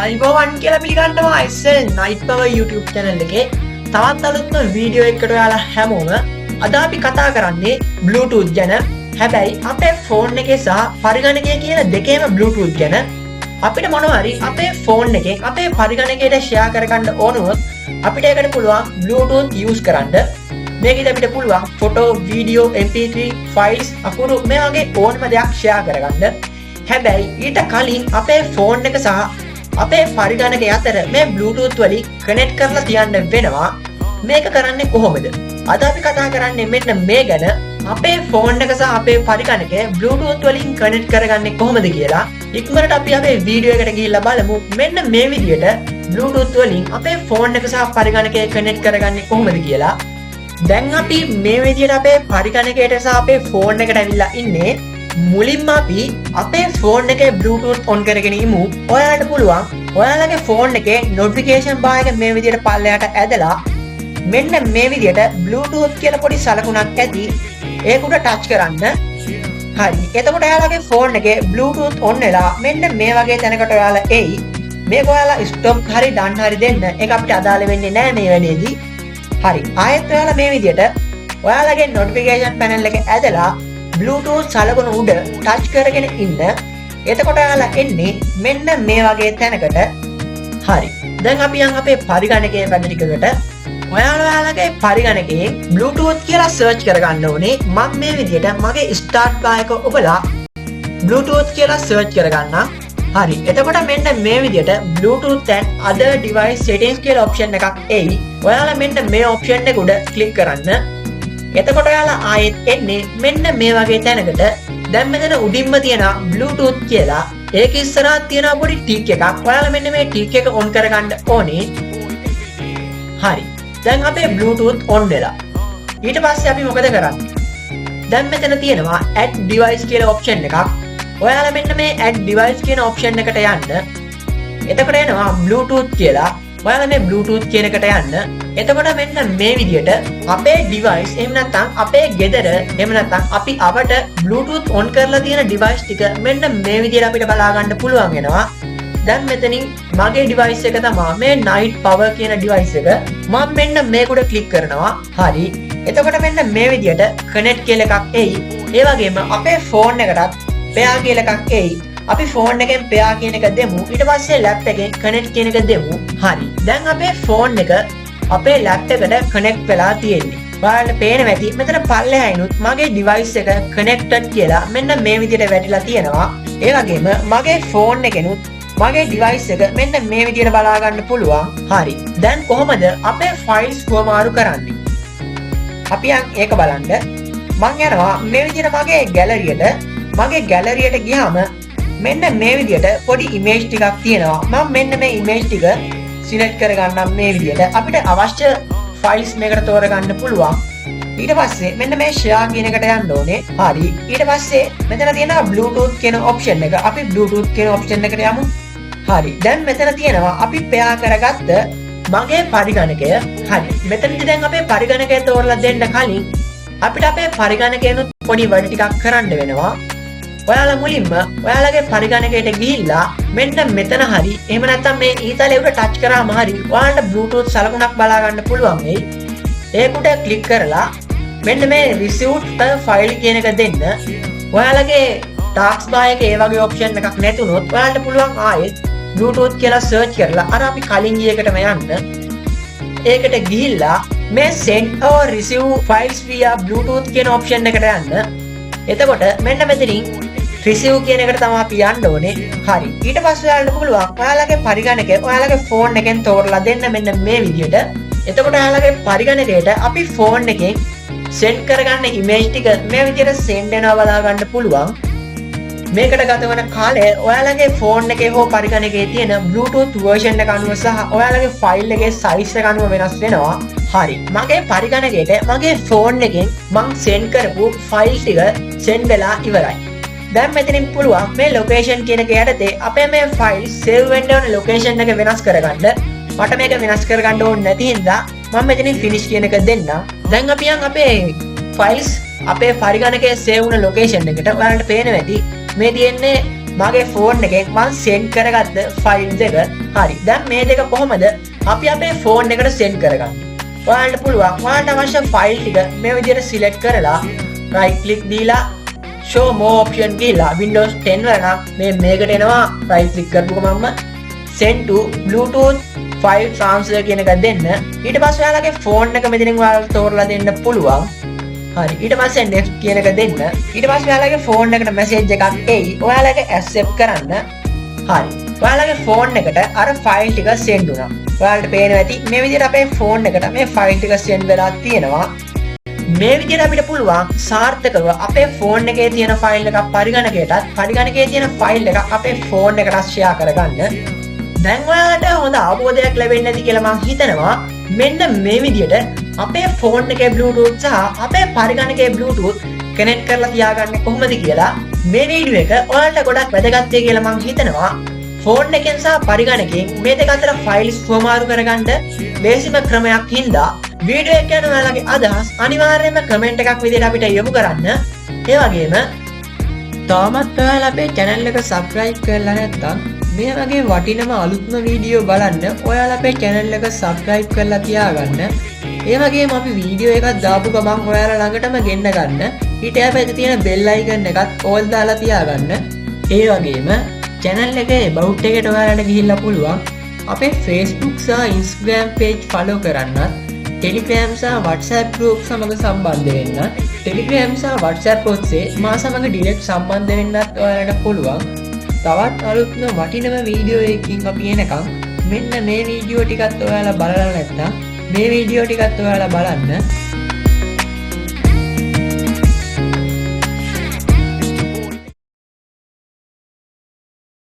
අයිබෝවන් කියලා පිළිගන්නවා ISL Night Power YouTube channel එකේ තවත් අලුත්ම වීඩියෝ එකකට ඔයාලා හැමෝම අද අපි කතා කරන්නේ Bluetooth ගැන. හැබැයි අපේ ෆෝන් එකේ සහ පරිගණකය කියන දෙකේම Bluetooth ගැන. අපිට මොනවා හරි අපේ ෆෝන් එකෙන් අපේ පරිගණකයට share කරගන්න ඕන වුණොත් අපිට ඒකට පුළුවන් Bluetooth use කරන්න. මේකෙදි අපිට පුළුවන් photo, video, mp3 files අකුරු මේ වගේ ඕනම දෙයක් share කරගන්න. හැබැයි ඊට කලින් අපේ ෆෝන් එක සහ අපේ පරිගණකය අතර මේ Bluetooth වලින් connect කරලා තියන්න වෙනවා. මේක කරන්නේ කොහොමද? අද අපි කතා කරන්නේ මෙන්න මේ ගැන. අපේ ෆෝන් එක සහ අපේ පරිගණකය Bluetooth වලින් connect කරගන්නේ කොහොමද කියලා. ඉක්මනට අපි අපේ වීඩියෝ එකට ගිහිල්ලා බලමු. මෙන්න මේ විදියට Bluetooth වලින් අපේ ෆෝන් එක සහ පරිගණකය connect කරගන්නේ කොහොමද කියලා. දැන් අපි මේ විදියට අපේ පරිගණකයට සහ අපේ ෆෝන් එකට ඇවිල්ලා ඉන්නේ. මුලින්ම අපි අපේ ෆෝන් එකේ Bluetooth on කරගෙන ඉමු. ඔයාලට පුළුවන් ඔයාලගේ ෆෝන් එකේ notification bar එක මේ විදියට පල්ලෙහාට ඇදලා මෙන්න මේ විදියට Bluetooth කියලා පොඩි සලකුණක් ඇති ඒක උඩ ටච් කරන්න. හරි. එතකොට ඔයාලගේ ෆෝන් එකේ Bluetooth on වෙලා මෙන්න මේ වගේ තැනකට ඔයාලා එයි. මේක ඔයාලා stop හරි done හරි දෙන්න. ඒක අපිට අදාළ වෙන්නේ නැහැ මේ වෙලේදී. හරි. ආයෙත් ඔයාලා මේ විදියට ඔයාලගේ notification panel එක ඇදලා Bluetooth සලකුණ උඩ ටච් කරගෙන ඉන්න. එතකොට ඔයාලා එන්නේ මෙන්න මේ වගේ තැනකට. හරි. දැන් අපි යන් අපේ පරිගණකයේ වැඩ ටිකකට. ඔයාලගේ පරිගණකයේ Bluetooth කියලා search කරගන්න ඕනේ. මම මේ විදිහට මගේ start bar එක ඔබලා Bluetooth කියලා search කරගන්නම්. හරි. එතකොට මෙන්න මේ විදිහට Bluetooth and other device settings කියලා option එකක් එයි. ඔයාලා මෙන්න මේ option එක උඩ click කරන්න. එතකොට ඔයාලා ආයෙත් එන්නේ මෙන්න මේ වගේ තැනකට. දැන් මෙතන උඩින්ම තියෙන Bluetooth කියලා ඒක ඉස්සරහා තියෙන පොඩි ටික් එකක්. ඔයාලා මෙන්න මේ ටික් එක on කරගන්න ඕනේ. හරි. දැන් අපේ Bluetooth on වෙලා. ඊට පස්සේ අපි මොකද කරන්නේ? දැන් මෙතන තියෙනවා add device කියලා option එකක්. ඔයාලා මෙන්න මේ add device කියන option එකට යන්න. එතකොට එනවා Bluetooth කියලා. ඔයාලා මේ Bluetooth කියන එකට යන්න. එතකොට මෙන්න මේ විදියට අපේ device එහෙම නැත්නම් අපේ ගෙදර එහෙම නැත්නම් අපි අපට Bluetooth on කරලා තියෙන device ටික මෙන්න මේ විදියට අපිට බලා ගන්න පුළුවන් වෙනවා. දැන් මෙතනින් මගේ device එක තමයි මේ Night Power කියන device එක. මම මෙන්න මේක උඩ click කරනවා. හරි. එතකොට මෙන්න මේ විදියට connect කියලා එකක් එයි. ඒ වගේම අපේ phone එකටත් pair කියලා එකක් එයි. අපි ෆෝන් එකෙන් pair කියන එක දෙමු. ඊට පස්සේ laptop එකෙන් connect කියන එක දෙමු. හරි. දැන් අපේ ෆෝන් එක අපේ laptop එකට connect වෙලා තියෙන්නේ. ඔයාලට පේනවා ඇති මෙතන පල්ලෙහායිනුත් මගේ device එක connected කියලා මෙන්න මේ විදිහට වැටිලා තියෙනවා. ඒ වගේම මගේ ෆෝන් එකෙනුත් මගේ device එක මෙන්න මේ විදිහට බලා ගන්න පුළුවන්. හරි. දැන් කොහොමද අපේ files හුවමාරු කරන්නේ? අපි ඒක බලන්න. මම යනවා මේ විදිහට මගේ ගැලරියට ගියාම මෙන්න මේ විදියට පොඩි image ටිකක් තියෙනවා. මම මෙන්න මේ image ටික select කරගන්නම් මේ විදියට. අපිට අවශ්‍ය files මේකට තෝරගන්න පුළුවන්. ඊට පස්සේ මෙන්න මේ share කියන එකට යන්න ඕනේ. හරි. ඊට පස්සේ මෙතන තියෙනවා Bluetooth කියන option එක. අපි Bluetooth කියන option එකට යමු. හරි. දැන් මෙතන තියෙනවා අපි pair කරගත්ත මගේ පරිගණකය. හරි. මෙතනදී දැන් අපේ පරිගණකය තෝරලා දෙන්න කලින් අපිට අපේ පරිගණකයනොත් පොඩි වැඩ ටිකක් කරන්න වෙනවා. ඔයාලා මුලින්ම ඔයාලගේ පරිගණකයට ගිහිල්ලා මෙන්න මෙතන හරි එහෙම නැත්නම් මේ ඊතලේ උඩ ටච් කරාම හරි ඔයාලට Bluetooth සලකුණක් බලා ගන්න පුළුවන් වෙයි. ඒක උඩ ක්ලික් කරලා මෙන්න මේ received per file කියන එක දෙන්න. ඔයාලගේ task bar එකේ ඒ වගේ option එකක් නැතුනොත් ඔයාලට පුළුවන් ආයෙත් Bluetooth කියලා search කරලා අර අපි කලින් ගිය එකටම යන්න. ඒකට ගිහිල්ලා මේ send or receive files via Bluetooth කියන option එකට යන්න. එතකොට මෙන්න මෙතනින් receive කියන එකට තමයි අපි යන්න ඕනේ. හරි. ඊට පස්සේ ඔයාලට පුළුවන් ඔයාලගේ පරිගණකය ඔයාලගේ ෆෝන් එකෙන් තෝරලා දෙන්න මෙන්න මේ විදියට. එතකොට ඔයාලගේ පරිගණකයට අපි ෆෝන් එකෙන් send කරගන්න image ටික මේ විදියට send වෙනවා බලා ගන්න පුළුවන්. මේකට ගත වන කාලය ඔයාලගේ ෆෝන් එකේ හෝ පරිගණකයේ තියෙන Bluetooth version එක අනුව සහ ඔයාලගේ file එකේ size එක අනුව වෙනස් වෙනවා. හරි. මගේ පරිගණකයට මගේ ෆෝන් එකෙන් මම send කරපු file ටික send වෙලා ඉවරයි. දැන් මෙතනින් පුළුවන් මේ location කියන එක යටතේ අපේ මේ file save වෙන්න ඕන location එක වෙනස් කරගන්න. මට මේක වෙනස් කරගන්න ඕනේ නැති හින්දා මම මෙතනින් finish කියන එක දෙන්න. දැන් අපි අපේ files අපේ පරිගණකයේ save වුණ location එකට ඔයාලට පේනවා ඇති මේ තියෙන්නේ මගේ ෆෝන් එකෙන් මම සෙන්ඩ් කරගත්ත ෆයිල් එක. හරි. දැන් මේ දෙක කොහොමද අපි අපේ ෆෝන් එකට සෙන්ඩ් කරගන්නේ? ඔයාලට පුළුවන් ඔයාලට අවශ්‍ය ෆයිල් ටික මේ විදිහට සිලෙක්ට් කරලා right click දීලා show more option ගිහලා Windows 10 වල නම් මේකට එනවා right click කරපුවම මම send to Bluetooth file transfer කියන එක දෙන්න. ඊට පස්සේ ඔයාලගේ ෆෝන් එක මෙතනින් ඔයාලට තෝරලා දෙන්න පුළුවන්. හරි. ඊට පස්සේ next කියන එක දෙන්න. ඊට පස්සේ ඔයාලගේ ෆෝන් එකට message එකක් එයි. ඔයාලගේ accept කරන්න. හරි. ඔයාලගේ ෆෝන් එකට අර ෆයිල් ටික send වුණා. ඔයාලට පේනවා ඇති මේ විදිහට අපේ ෆෝන් එකට මේ ෆයිල් ටික send වෙලා තියෙනවා. මේ විදිහට අපිට පුළුවන් සාර්ථකව අපේ ෆෝන් එකේ තියෙන ෆයිල් එකක් පරිගණකයේ තියෙන ෆයිල් එකක් අපේ ෆෝන් එකට ෂෙයා කරගන්න. දැන් ඔයාලට හොඳ අවබෝධයක් ලැබෙන්නේ නැති කියලා මම හිතනවා. මෙන්න මේ විදිහට අපේ ෆෝන් එකේ Bluetooth සහ අපේ පරිගණකයේ Bluetooth කනෙක්ට් කරලා තියාගන්නේ කොහොමද කියලා මේ වීඩියෝ එක ඔයාලට ගොඩක් වැදගත් වෙයි කියලා මම හිතනවා. ෆෝන් එකෙන් සහ පරිගණකයෙන් මේ දෙක අතර ෆයිල්ස් කොමාරු කරගන්න ලේසිම ක්‍රමයක් හින්දා වීඩියෝ එක ගැන ඔයාලගේ අදහස් අනිවාර්යයෙන්ම කමෙන්ට් එකක් විදිහට අපිට යොමු කරන්න. ඒ වගේම තාමත් ඔයාලා අපේ channel එක subscribe කරලා නැත්නම් මේ වගේ වටිනම අලුත්ම වීඩියෝ බලන්න ඔයාලා අපේ channel එක subscribe කරලා තියාගන්න. ඒ වගේම අපි වීඩියෝ එකක් දාපු ගමන් ඔයාලා ළඟටම ගෙන්න ගන්න. ඊට එහා තියෙන bell icon එකත් all දාලා තියාගන්න. ඒ වගේම channel එකේ about එකට ඔයාලට ගිහිල්ලා පුළුවන් අපේ Facebook සහ Instagram page follow කරන්නත්, Telegram සහ WhatsApp group සමග සම්බන්ධ වෙන්න, Telegram සහ WhatsApp ඔස්සේ මා සමග direct සම්බන්ධ වෙන්නත් ඔයාලට පුළුවන්. තවත් අලුත්ම වටිනම වීඩියෝ එකකින් අපි එනකම් මෙන්න මේ වීඩියෝ ටිකත් ඔයාලා බලලා නැත්නම් මේ වීඩියෝ ටිකත් ඔයාලා බලන්න.